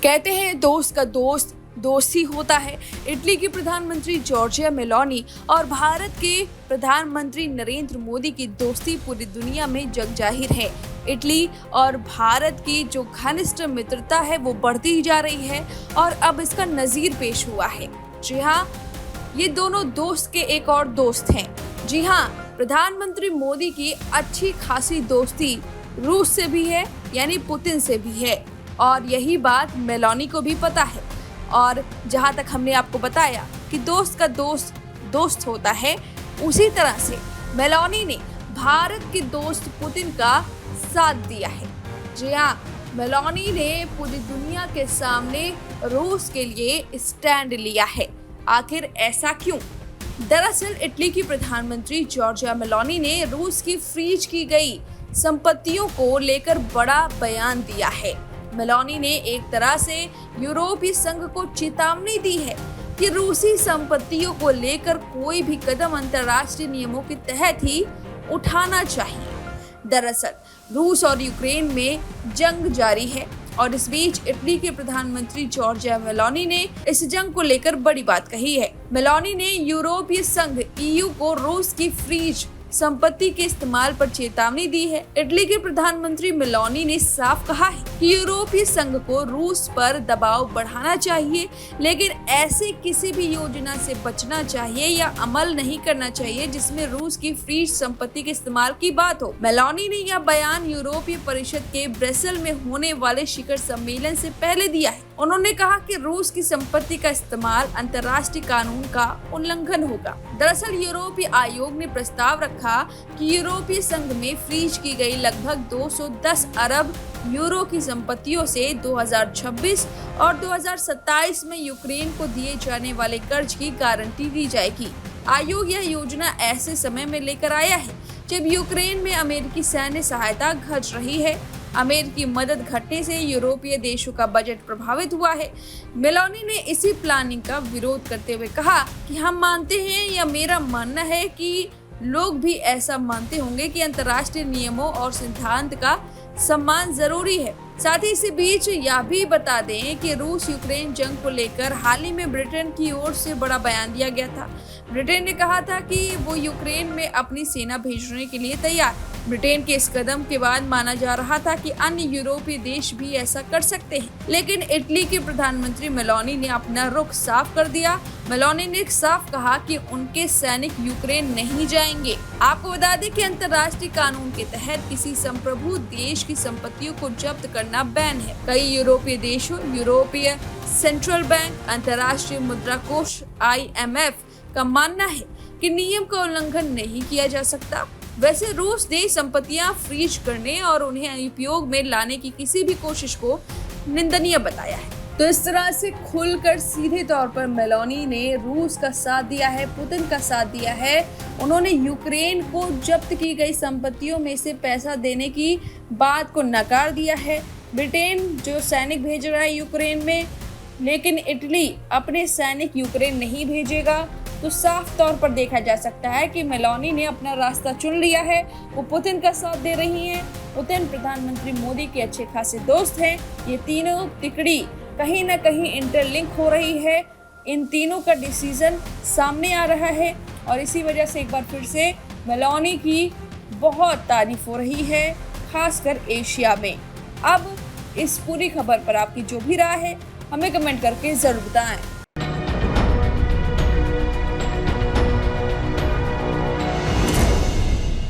कहते हैं दोस्त का दोस्त दोस्त ही होता है। इटली की प्रधानमंत्री जॉर्जिया मेलोनी और भारत के प्रधानमंत्री नरेंद्र मोदी की दोस्ती पूरी दुनिया में जग जाहिर है। इटली और भारत की जो घनिष्ठ मित्रता है वो बढ़ती ही जा रही है और अब इसका नजीर पेश हुआ है। जी हाँ, ये दोनों दोस्त के एक और दोस्त हैं। जी हाँ, प्रधानमंत्री मोदी की अच्छी खासी दोस्ती रूस से भी है, यानी पुतिन से भी है, और यही बात मेलोनी को भी पता है। और जहां तक हमने आपको बताया कि दोस्त का दोस्त दोस्त होता है, उसी तरह से मेलोनी ने भारत के दोस्त पुतिन का साथ दिया है। जी हाँ, मेलोनी ने पूरी दुनिया के सामने रूस के लिए स्टैंड लिया है। आखिर ऐसा क्यों? दरअसल इटली की प्रधानमंत्री जॉर्जिया मेलोनी ने रूस की फ्रीज की गई संपत्तियों को लेकर बड़ा बयान दिया है। मेलोनी ने एक तरह से यूरोपीय संघ को चेतावनी दी है कि रूसी संपत्तियों को लेकर कोई भी कदम अंतर्राष्ट्रीय नियमों के तहत ही उठाना चाहिए। दरअसल रूस और यूक्रेन में जंग जारी है और इस बीच इटली के प्रधानमंत्री जॉर्जिया मेलोनी ने इस जंग को लेकर बड़ी बात कही है। मेलोनी ने यूरोपीय संघ EU को रूस की फ्रीज संपत्ति के इस्तेमाल पर चेतावनी दी है। इटली के प्रधानमंत्री मेलोनी ने साफ कहा है कि यूरोपीय संघ को रूस पर दबाव बढ़ाना चाहिए, लेकिन ऐसे किसी भी योजना से बचना चाहिए या अमल नहीं करना चाहिए जिसमें रूस की फ्रीज संपत्ति के इस्तेमाल की बात हो। मेलोनी ने यह बयान यूरोपीय परिषद के ब्रसेल में होने वाले शिखर सम्मेलन से पहले दिया है। उन्होंने कहा कि रूस की संपत्ति का इस्तेमाल अंतर्राष्ट्रीय कानून का उल्लंघन होगा। दरअसल यूरोपीय आयोग ने प्रस्ताव रखा कि यूरोपीय संघ में फ्रीज की गई लगभग 210 अरब यूरो की संपत्तियों से 2026 और 2027 में यूक्रेन को दिए जाने वाले कर्ज की गारंटी दी जाएगी। आयोग यह योजना ऐसे समय में लेकर आया है जब यूक्रेन में अमेरिकी सैन्य सहायता घट रही है। अमेरिकी मदद घटने से यूरोपीय देशों का बजट प्रभावित हुआ है। मेलोनी ने इसी प्लानिंग का विरोध करते हुए कहा कि हम मानते हैं, या मेरा मानना है कि लोग भी ऐसा मानते होंगे कि अंतर्राष्ट्रीय नियमों और सिद्धांत का सम्मान जरूरी है। साथ ही इसी बीच यह भी बता दें कि रूस यूक्रेन जंग को लेकर हाल ही में ब्रिटेन की ओर से बड़ा बयान दिया गया था। ब्रिटेन ने कहा था कि वो यूक्रेन में अपनी सेना भेजने के लिए तैयार है। ब्रिटेन के इस कदम के बाद माना जा रहा था कि अन्य यूरोपीय देश भी ऐसा कर सकते हैं, लेकिन इटली के प्रधानमंत्री मेलोनी ने अपना रुख साफ कर दिया। मेलोनी ने साफ कहा कि उनके सैनिक यूक्रेन नहीं जाएंगे। आपको बता दें कि अंतर्राष्ट्रीय कानून के तहत किसी संप्रभु देश की संपत्तियों को जब्त करना बैन है। कई यूरोपीय देशों, यूरोपीय सेंट्रल बैंक, अंतर्राष्ट्रीय मुद्रा कोष IMF का मानना है कि नियम का उल्लंघन नहीं किया जा सकता। वैसे रूस ने संपत्तियां फ्रीज करने और उन्हें उपयोग में लाने की किसी भी कोशिश को निंदनीय बताया है। तो इस तरह से खुलकर सीधे तौर पर मेलोनी ने रूस का साथ दिया है, पुतिन का साथ दिया है। उन्होंने यूक्रेन को जब्त की गई संपत्तियों में से पैसा देने की बात को नकार दिया है। ब्रिटेन जो सैनिक भेज रहा है यूक्रेन में, लेकिन इटली अपने सैनिक यूक्रेन नहीं भेजेगा। तो साफ तौर पर देखा जा सकता है कि मेलोनी ने अपना रास्ता चुन लिया है। वो पुतिन का साथ दे रही हैं। पुतिन प्रधानमंत्री मोदी के अच्छे खासे दोस्त हैं। ये तीनों तिकड़ी कहीं ना कहीं इंटरलिंक हो रही है। इन तीनों का डिसीजन सामने आ रहा है और इसी वजह से एक बार फिर से मेलोनी की बहुत तारीफ हो रही है, खासकर एशिया में। अब इस पूरी खबर पर आपकी जो भी राय है हमें कमेंट करके जरूर बताएं।